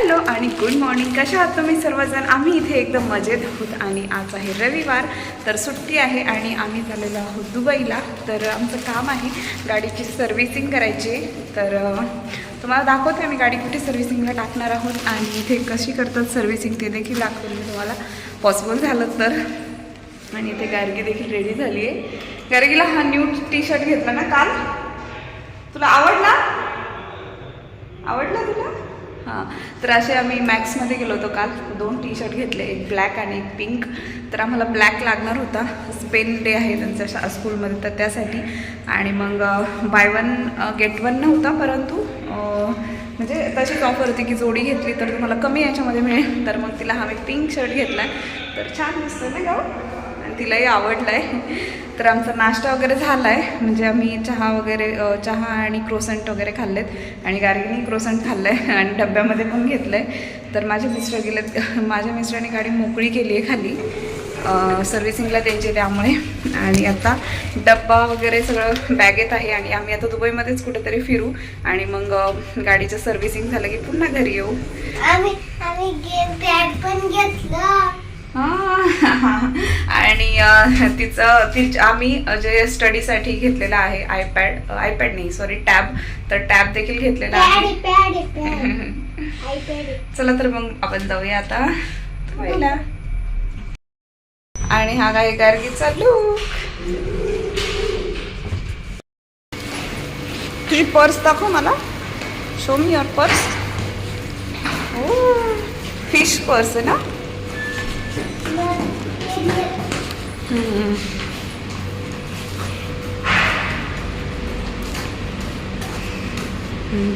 Hello आणि good morning. कशा आहात तुम्ही सर्वजण? आम्ही इथे एकदम मजेत आहोत आणि आज आहे रविवार, तर सुट्टी आहे आणि आम्ही चाललेलो आहोत दुबईला. तर आमचं काम आहे गाडीची सर्व्हिसिंग करायची. तर तुम्हाला दाखवते आम्ही गाडी कुठे सर्व्हिसिंगला टाकणार आहोत आणि इथे कशी करतात सर्व्हिसिंग ते देखील दाखवते मी तुम्हाला, पॉसिबल झालं तर. आणि इथे गार्गी देखील रेडी झाली आहे. गार्गीला हा न्यू टी शर्ट घेतला ना काल, तुला आवडला तुला? हां, तर असे आम्ही मॅक्समध्ये गेलो होतो काल. 2 टी शर्ट घेतले, एक ब्लॅक आणि एक पिंक. तर आम्हाला ब्लॅक लागणार होता, स्पेन डे आहे त्यांच्या स्कूलमध्ये, तर त्यासाठी. आणि मग बाय 1 गेट 1 नव्हता, परंतु म्हणजे तशीच ऑफर होती की जोडी घेतली तर तुम्हाला कमी याच्यामध्ये मिळेल. तर मग तिला आम्ही पिंक शर्ट घेतला आहे, तर छान दिसतो ना गाव, आणि तिलाही आवडला आहे. तर आमचा नाश्ता वगैरे झाला आहे, म्हणजे आम्ही चहा आणि क्रोसंट वगैरे खाल्लेत, आणि गार्गीने क्रोसंट खाल्लं आहे आणि डब्यामध्ये पण घेतलं आहे. तर माझे मिस्टर गेलेत, माझ्या मिस्टरांनी गाडी मोकळी केली आहे खाली सर्व्हिसिंगला त्यांची, त्यामुळे. आणि आता डब्बा वगैरे सगळं बॅगेत आहे आणि आम्ही आता दुबईमध्येच कुठेतरी फिरू आणि मग गाडीचं सर्व्हिसिंग झालं की पुन्हा घरी येऊ. आम्ही बॅग पण घेतलं. आणि आम्ही जे स्टडीसाठी घेतलेला आहे आयपॅड नाही, सॉरी, टॅब. तर टॅब देखील घेतलेला आहे. चला तर मग आपण जाऊया आता दुबईला. आणि हा काय गार्गीचा लूक. तुझी पर्स दाखव मला, show me your purse. Oh, fish purse आहे ना.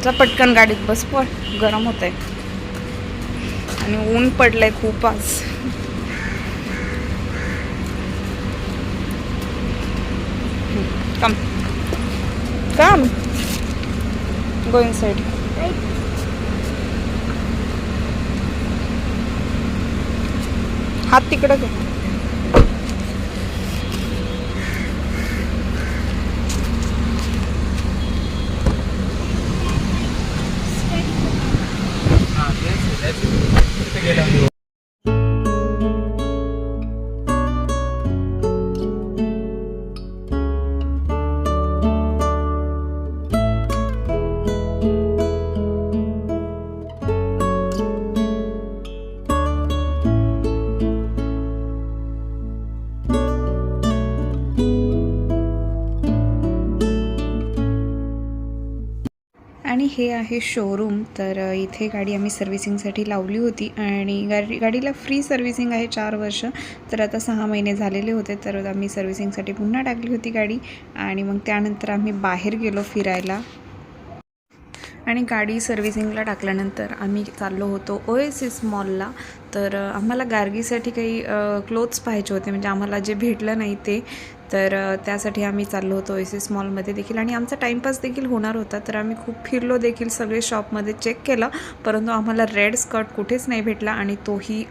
जा पटकन गाडीत बस, पण गरम होत आहे आणि ऊन पडलंय खूप आज. कम कम गो इनसाइड. हात तिकडं घे. आणि हे आहे शोरूम. तर इथे गाडी आम्ही सर्व्हिसिंगसाठी लावली होती आणि गाडीला फ्री सर्व्हिसिंग आहे 4 वर्ष. तर आता 6 महिने झालेले होते, तर आम्ही सर्व्हिसिंगसाठी पुन्हा टाकली होती गाडी. आणि मग त्यानंतर आम्ही बाहेर गेलो फिरायला. आणि गाडी सर्व्हिसिंगला टाकल्यानंतर आम्ही चाललो होतो ओएसिस मॉलला. तर आम्हाला गार्गीसाठी काही क्लोथ्स पाहिजे होते, म्हणजे आम्हाला जे भेटलं नाही ते. तर त्यासाठी आम्ही चाललो होतो ओएसिस मॉलमध्ये देखील, आणि आमचा टाईमपास देखील होणार होता. तर आम्ही खूप फिरलो देखील, सगळे शॉपमध्ये चेक केलं, परंतु आम्हाला रेड स्कर्ट कुठेच नाही भेटला, आणि तोही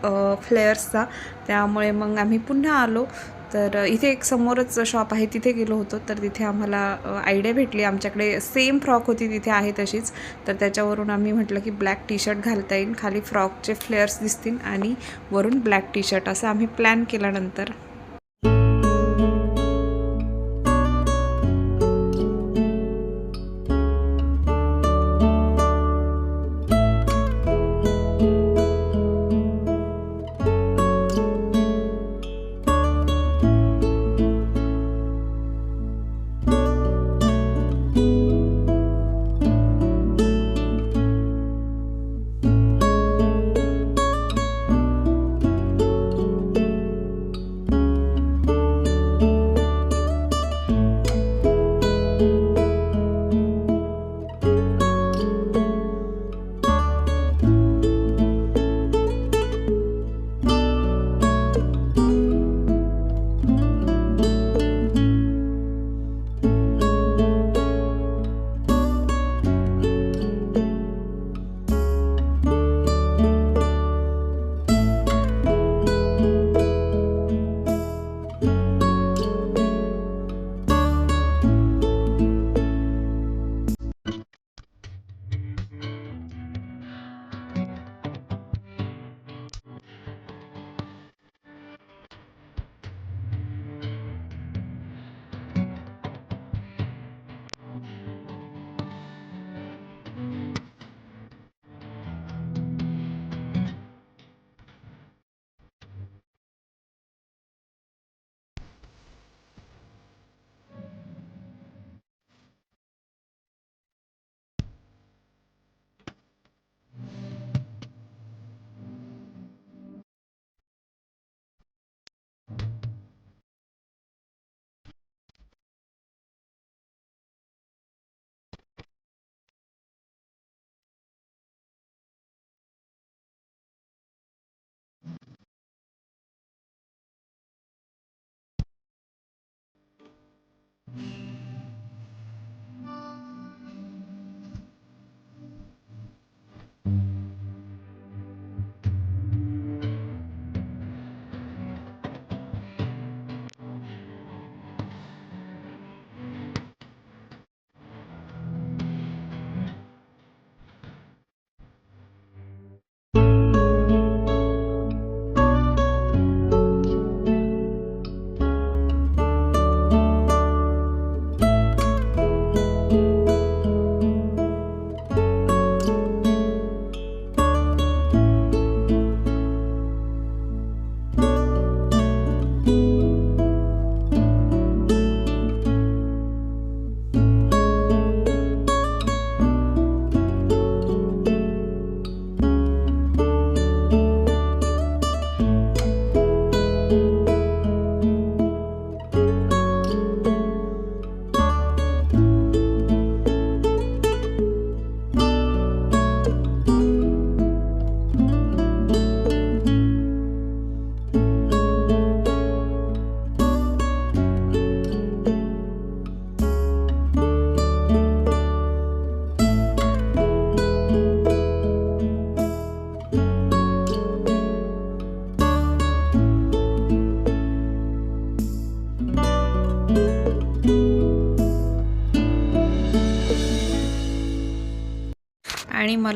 फ्लेअर्सचा. त्यामुळे मग आम्ही पुन्हा आलो. तर इथे एक समोरच शॉप आहे, तिथे गेलो होतो. तर तिथे आम्हाला आयडिया भेटली, आमच्याकडे सेम फ्रॉक होती तिथे आहे तशीच. तर त्याच्यावरून आम्ही म्हटलं की ब्लॅक टी शर्ट घालता येईल, खाली फ्रॉकचे फ्लेअर्स दिसतील आणि वरून ब्लॅक टी शर्ट, असं आम्ही प्लॅन केल्यानंतर.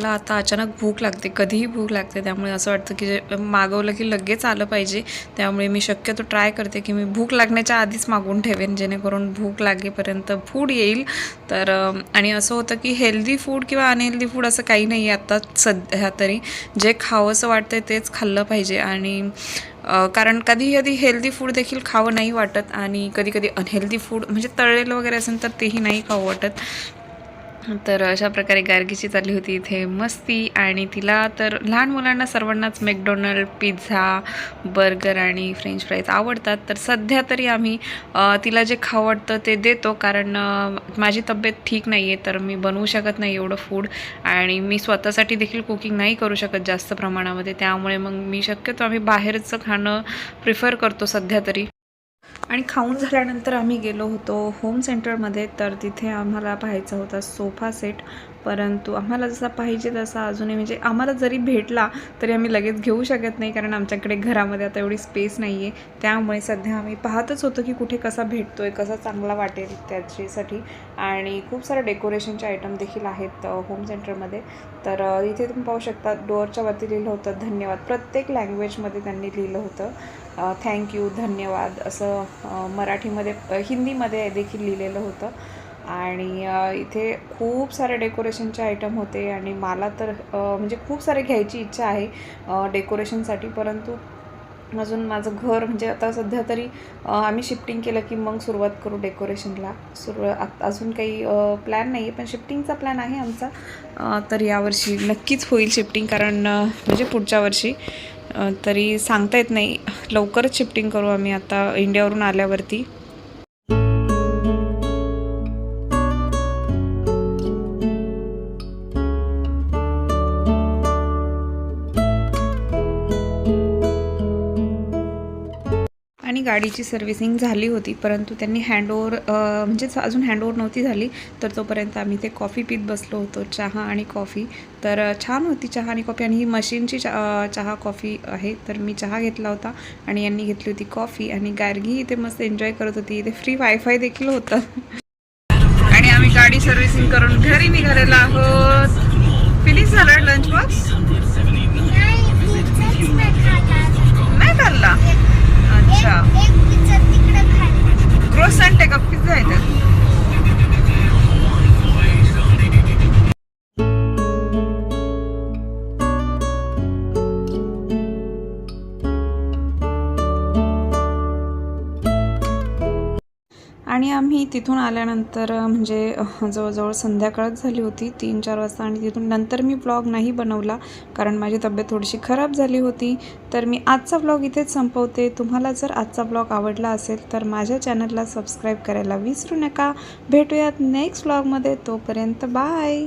मला आता अचानक भूक लागते, कधीही भूक लागते. त्यामुळे असं वाटतं की जे मागवलं की लगेच आलं पाहिजे. त्यामुळे मी शक्यतो ट्राय करते की मी भूक लागण्याच्या आधीच मागवून ठेवेन, जेणेकरून भूक लागेपर्यंत फूड येईल. तर आणि असं होतं की हेल्दी फूड किंवा अनहेल्दी फूड असं काही नाही आहे आता सध्या तरी. जे खावंसं वाटतं तेच खाल्लं पाहिजे. आणि कारण कधी कधी हेल्दी फूड देखील खावं नाही वाटत आणि कधी कधी अनहेल्दी फूड म्हणजे तळलेलं वगैरे असेल तर तेही नाही खावं वाटत. तर अशा प्रकारे गार्गीची चालली होती इथे मस्ती. आणि तिला तर लहान मुलांना सर्वांनाच मॅकडोनल्ड, पिझ्झा, बर्गर आणि फ्रेंच फ्राईज आवडतात. तर सध्या तरी आम्ही तिला जे खावं वाटतं ते देतो, कारण माझी तब्येत ठीक नाही आहे, तर मी बनवू शकत नाही एवढं फूड. आणि मी स्वतःसाठी देखील कुकिंग नाही करू शकत जास्त प्रमाणामध्ये. त्यामुळे मग मी शक्यतो आम्ही बाहेरचं खाणं प्रिफर करतो सध्या तरी. आणि खाऊन झाल्यानंतर आम्ही गेलो होतो होम सेंटरमध्ये. तर तिथे आम्हाला पाहायचा होता सोफा सेट, परंतु आम्हाला जसा पाहिजे तसा अजूनही म्हणजे आम्हाला जरी भेटला तरी आम्ही लगेच घेऊ शकत नाही, कारण आमच्याकडे घरामध्ये आता एवढी स्पेस नाही आहे. त्यामुळे सध्या आम्ही पाहतच होतो की कुठे कसा भेटतो आहे, कसा चांगला वाटेल त्याच्यासाठी. आणि खूप सारे डेकोरेशनचे आयटम देखील आहेत होम सेंटरमध्ये. तर इथे तुम्ही पाहू शकता डोअरच्या वरती लिहिलं होतं धन्यवाद. प्रत्येक लँग्वेजमध्ये त्यांनी लिहिलं होतं थँक्यू, धन्यवाद असं. मराठीमध्ये, हिंदीमध्ये देखील लिहिलेलं होतं. आणि इथे खूप सारे डेकोरेशनचे आयटम होते. आणि मला तर म्हणजे खूप सारे घ्यायची इच्छा आहे डेकोरेशनसाठी, परंतु अजून माझं घर म्हणजे आता सध्या तरी आम्ही शिफ्टिंग केलं की मग सुरुवात करू डेकोरेशनला. अजून काही प्लॅन नाही आहे, पण शिफ्टिंगचा प्लॅन आहे आमचा. तर यावर्षी नक्कीच होईल शिफ्टिंग, कारण म्हणजे पुढच्या वर्षी. तरी सांगता येत नाही, लवकरच शिफ्टिंग करू आम्ही आता इंडियावरून आल्यावरती. आणि गाडीची सर्व्हिसिंग झाली होती, परंतु त्यांनी हँडओव्हर म्हणजेच अजून हँडओव्हर नव्हती झाली. तर तोपर्यंत आम्ही ते कॉफी पीत बसलो होतो, चहा आणि कॉफी. तर छान होती चहा आणि कॉफी. आणि ही मशीनची चहा कॉफी आहे. तर मी चहा घेतला होता आणि यांनी घेतली होती कॉफी. आणि गार्गी इथे मस्त एन्जॉय करत होती. इथे फ्री वायफाय देखील होतं. आणि आम्ही गाडी सर्व्हिसिंग करून घरी निघालेलो आहोत. फिनिश झालं लंच बॉक्स? नाही खाल्ला? अच्छा, क्रोसंट का पिझ्झा आहे तर. आणि आम्ही तिथून आल्यानंतर म्हणजे जवळजवळ संध्याकाळच झाली होती, 3-4 वाजता. आणि तिथून नंतर मी व्लॉग नाही बनवला, कारण माझी तब्येत थोडीशी खराब झाली होती. तर मी आजचा व्लॉग इथेच संपवते. तुम्हाला जर आजचा व्लॉग आवडला असेल तर माझ्या चॅनलला सबस्क्राईब करायला विसरू नका. भेटूयात नेक्स्ट व्लॉगमध्ये. तोपर्यंत बाय.